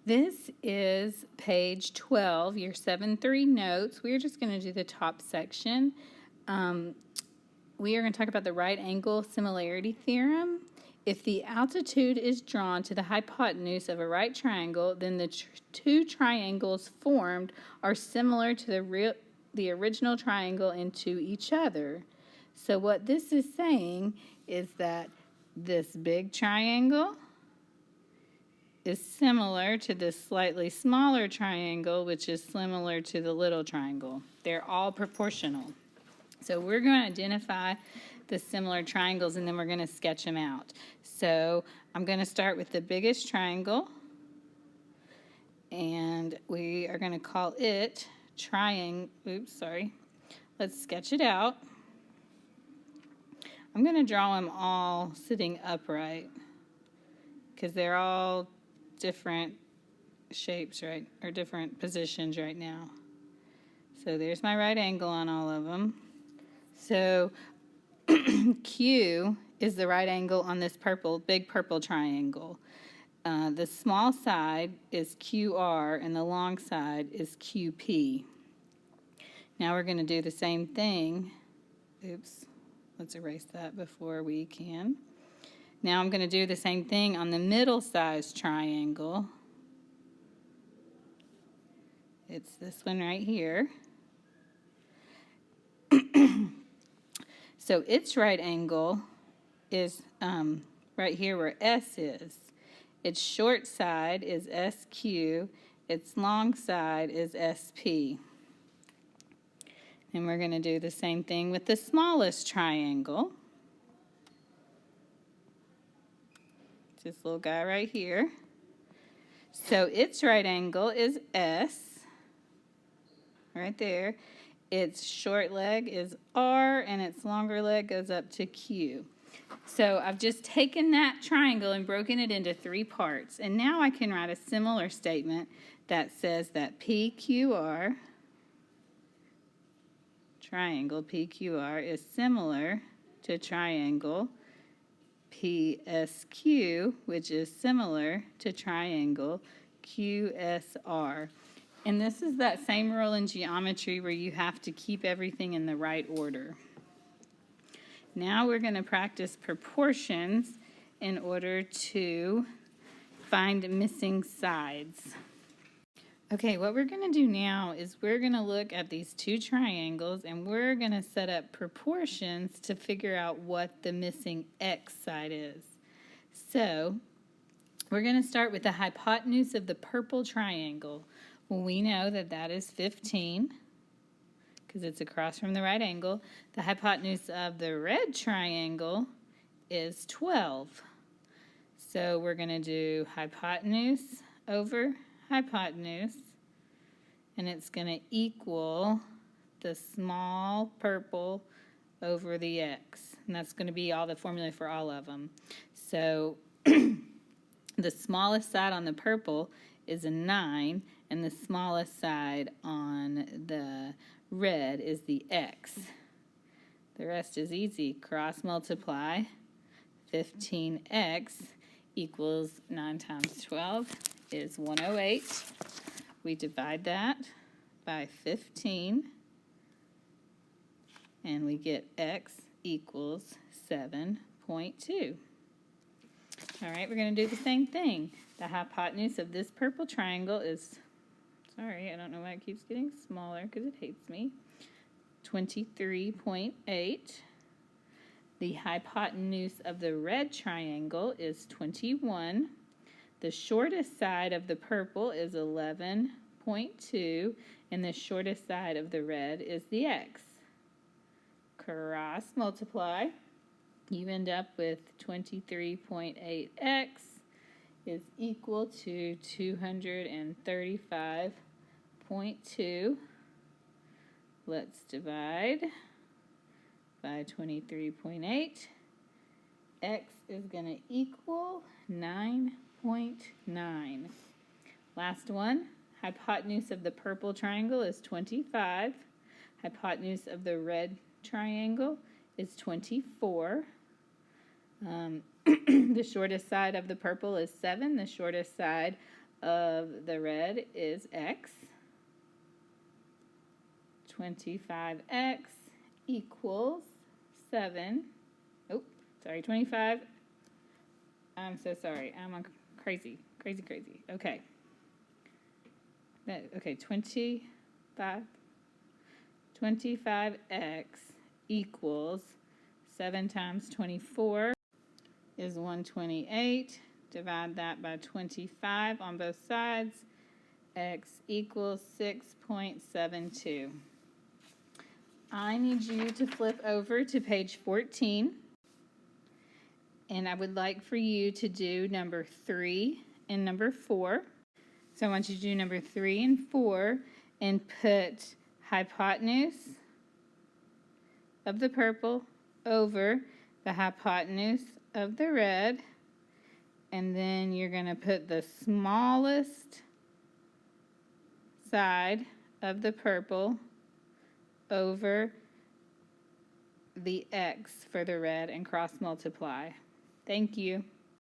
This is page 12, your 7-3 notes. We're just going to do the top section. We are going to talk about the right angle similarity theorem. If the altitude is drawn to the hypotenuse of a right triangle, then the two triangles formed are similar to the original triangle and to each other. So what this is saying is that this big triangle is similar to this slightly smaller triangle, which is similar to the little triangle. They're all proportional. So we're going to identify the similar triangles and then we're going to sketch them out. So I'm going to start with the biggest triangle and we are going to call it Let's sketch it out. I'm going to draw them all sitting upright because they're all different shapes, right, or different positions right now. So there's my right angle on all of them. So Q is the right angle on this big purple triangle. The small side is QR and the long side is QP. Now we're going to do the same thing. Oops, let's erase that before we can. Now I'm going to do the same thing on the middle-sized triangle. It's this one right here. So its right angle is right here where S is. Its short side is SQ. Its long side is SP. And we're going to do the same thing with the smallest triangle. This little guy right here. So its right angle is S, right there. Its short leg is R, and its longer leg goes up to Q. So I've just taken that triangle and broken it into 3 parts. And now I can write a similar statement that says that PQR, triangle PQR, is similar to triangle PSQ, which is similar to triangle QSR. And this is that same rule in geometry where you have to keep everything in the right order. Now we're going to practice proportions in order to find missing sides. Okay, what we're going to do now is we're going to look at these 2 triangles and we're going to set up proportions to figure out what the missing X side is. So we're going to start with the hypotenuse of the purple triangle. Well, we know that that is 15 because it's across from the right angle. The hypotenuse of the red triangle is 12. So we're going to do hypotenuse over hypotenuse, and it's going to equal the small purple over the X. And that's going to be all the formula for all of them. So the smallest side on the purple is a 9, and the smallest side on the red is the X. The rest is easy. Cross multiply. 15X equals 9 times 12 is 108. We divide that by 15, and we get X equals 7.2. All right, we're going to do the same thing. The hypotenuse of this purple triangle is, I don't know why it keeps getting smaller because it hates me, 23.8. The hypotenuse of the red triangle is 21. The shortest side of the purple is 11.2, and the shortest side of the red is the X. Cross multiply. You end up with 23.8x is equal to 235.2. Let's divide by 23.8. X is going to equal 9.9. Last one, hypotenuse of the purple triangle is 25. Hypotenuse of the red triangle is 24. The shortest side of the purple is 7. The shortest side of the red is x. 25x equals 7. Oh, sorry, 25. I'm so sorry. I'm crazy. Okay. Okay, 25x equals 7 times 24 is 128. Divide that by 25 on both sides. X equals 6.72. I need you to flip over to page 14. And I would like for you to do number 3 and number 4. So I want you to do number 3 and 4 and put hypotenuse of the purple over the hypotenuse of the red. And then you're going to put the smallest side of the purple over the x for the red and cross multiply. Thank you.